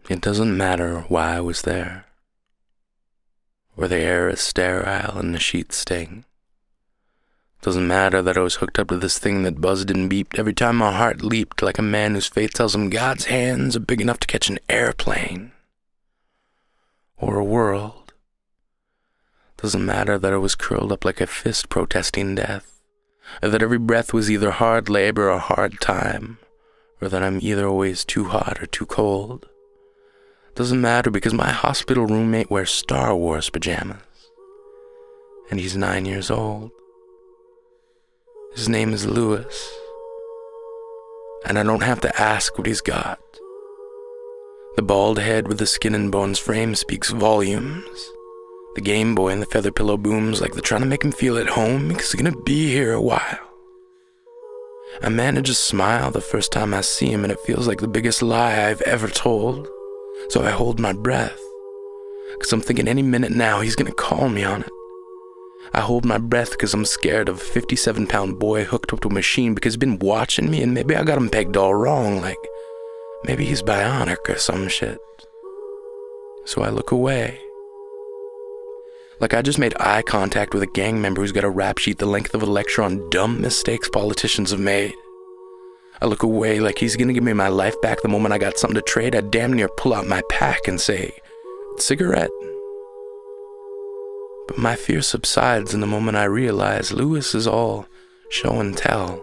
It doesn't matter why I was there, or the air is sterile and the sheets sting. Doesn't matter that I was hooked up to this thing that buzzed and beeped every time my heart leaped, like a man whose fate tells him God's hands are big enough to catch an airplane or a world. Doesn't matter that I was curled up like a fist protesting death, or that every breath was either hard labor or hard time, or that I'm either always too hot or too cold. Doesn't matter because my hospital roommate wears Star Wars pajamas, and he's 9 years old. His name is Lewis, and I don't have to ask what he's got. The bald head with the skin and bones frame speaks volumes. The Game Boy and the feather pillow booms like they're trying to make him feel at home because he's gonna be here a while. I manage to smile the first time I see him, and it feels like the biggest lie I've ever told. So I hold my breath, because I'm thinking any minute now he's gonna call me on it. I hold my breath because I'm scared of a 57-pound boy hooked up to a machine because he's been watching me, and maybe I got him pegged all wrong, like maybe he's bionic or some shit. So I look away. Like I just made eye contact with a gang member who's got a rap sheet the length of a lecture on dumb mistakes politicians have made. I look away like he's gonna give me my life back the moment I got something to trade. I'd damn near pull out my pack and say, "Cigarette." But my fear subsides in the moment I realize Lewis is all show and tell.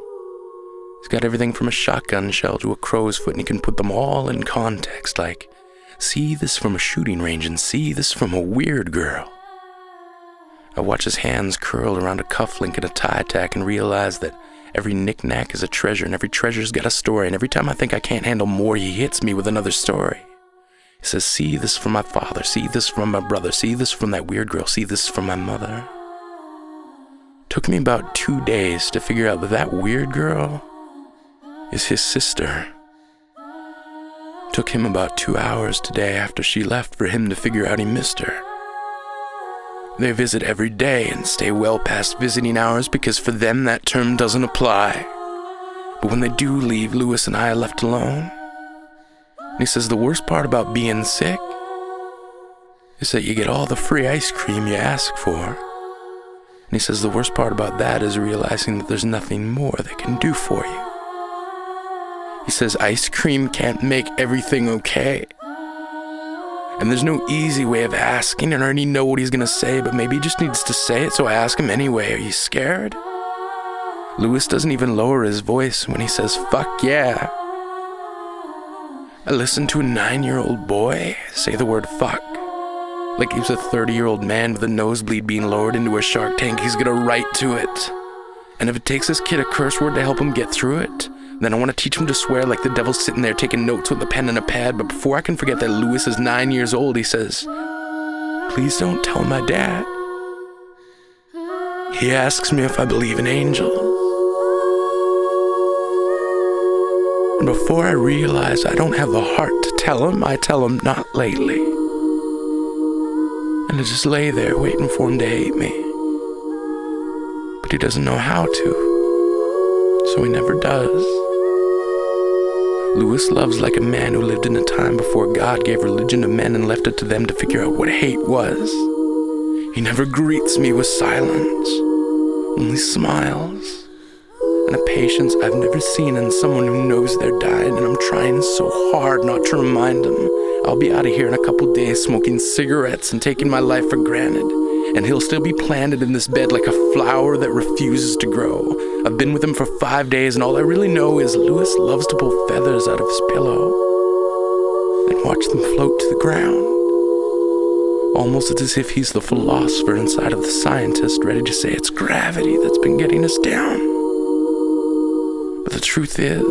He's got everything from a shotgun shell to a crow's foot, and he can put them all in context, like, see this from a shooting range and see this from a weird girl. I watch his hands curl around a cufflink and a tie tack and realize that every knick-knack is a treasure, and every treasure's got a story, and every time I think I can't handle more, he hits me with another story. He says, see this from my father, see this from my brother, see this from that weird girl, see this from my mother. Took me about 2 days to figure out that that weird girl is his sister. Took him about 2 hours today after she left for him to figure out he missed her. They visit every day and stay well past visiting hours because for them that term doesn't apply. But when they do leave, Lewis and I are left alone. And he says the worst part about being sick is that you get all the free ice cream you ask for. And he says the worst part about that is realizing that there's nothing more they can do for you. He says ice cream can't make everything okay. And there's no easy way of asking, and I already know what he's gonna say, but maybe he just needs to say it, so I ask him anyway, are you scared? Lewis doesn't even lower his voice when he says, fuck yeah. I listened to a 9-year-old boy say the word fuck. Like he was a 30-year-old man with a nosebleed being lowered into a shark tank. He's gonna write to it. And if it takes this kid a curse word to help him get through it, then I want to teach him to swear like the devil's sitting there taking notes with a pen and a pad. But before I can forget that Lewis is 9 years old, he says, please don't tell my dad. He asks me if I believe in angels. And before I realize I don't have the heart to tell him, I tell him not lately. And I just lay there waiting for him to hate me. But he doesn't know how to, so he never does. Lewis loves like a man who lived in a time before God gave religion to men and left it to them to figure out what hate was. He never greets me with silence, only smiles. And a patience I've never seen in someone who knows they're dying, and I'm trying so hard not to remind him. I'll be out of here in a couple days smoking cigarettes and taking my life for granted, and he'll still be planted in this bed like a flower that refuses to grow. I've been with him for 5 days, and all I really know is Lewis loves to pull feathers out of his pillow and watch them float to the ground. Almost as if he's the philosopher inside of the scientist, ready to say it's gravity that's been getting us down. But the truth is,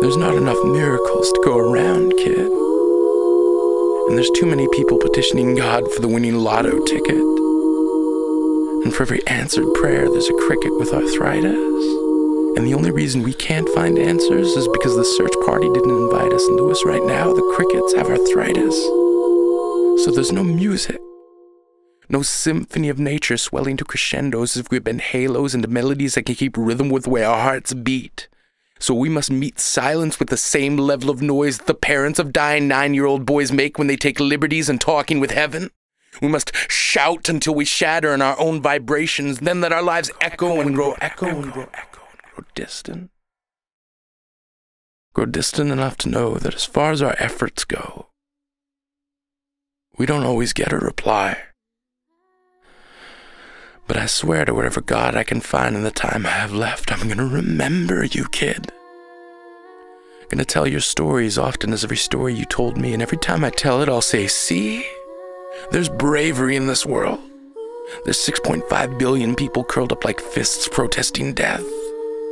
there's not enough miracles to go around, kid. And there's too many people petitioning God for the winning lotto ticket. And for every answered prayer, there's a cricket with arthritis. And the only reason we can't find answers is because the search party didn't invite us. And Lewis, right now, the crickets have arthritis. So there's no music. No symphony of nature swelling to crescendos as if we've been halos into melodies that can keep rhythm with the way our hearts beat. So we must meet silence with the same level of noise that the parents of dying 9-year-old boys make when they take liberties in talking with heaven. We must shout until we shatter in our own vibrations, then let our lives echo and grow distant. Grow distant enough to know that as far as our efforts go, we don't always get a reply. But I swear to whatever God I can find in the time I have left, I'm gonna remember you, kid. I'm gonna tell your story as often as every story you told me, and every time I tell it, I'll say, see? There's bravery in this world. There's 6.5 billion people curled up like fists protesting death.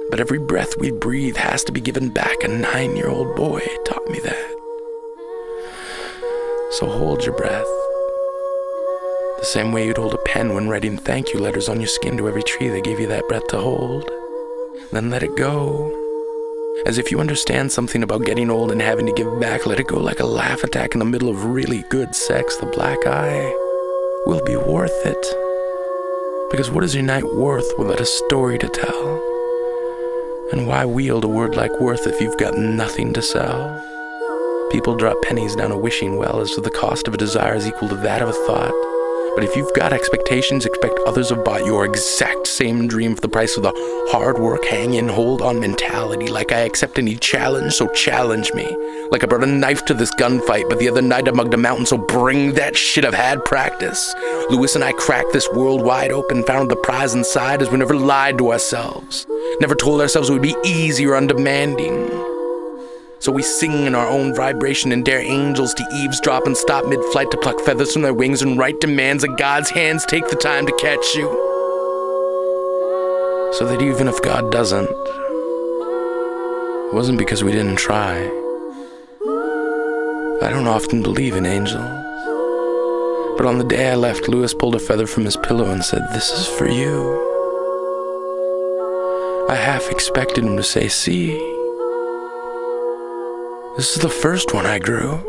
But every breath we breathe has to be given back. A 9-year-old boy taught me that. So hold your breath. The same way you'd hold a pen when writing thank you letters on your skin to every tree that gave you that breath to hold. Then let it go. As if you understand something about getting old and having to give back, let it go like a laugh attack in the middle of really good sex. The black eye will be worth it. Because what is your night worth without a story to tell? And why wield a word like worth if you've got nothing to sell? People drop pennies down a wishing well as if the cost of a desire is equal to that of a thought. But if you've got expectations, expect others have bought your exact same dream for the price of the hard work, hang in, hold on mentality. Like I accept any challenge, so challenge me. Like I brought a knife to this gunfight, but the other night I mugged a mountain, so bring that shit. I've had practice. Lewis and I cracked this world wide open, found the prize inside as we never lied to ourselves. Never told ourselves we'd be easy or undemanding. So we sing in our own vibration and dare angels to eavesdrop and stop mid-flight to pluck feathers from their wings and write demands that God's hands take the time to catch you. So that even if God doesn't, it wasn't because we didn't try. I don't often believe in angels. But on the day I left, Lewis pulled a feather from his pillow and said, "This is for you." I half expected him to say, "See, this is the first one I grew."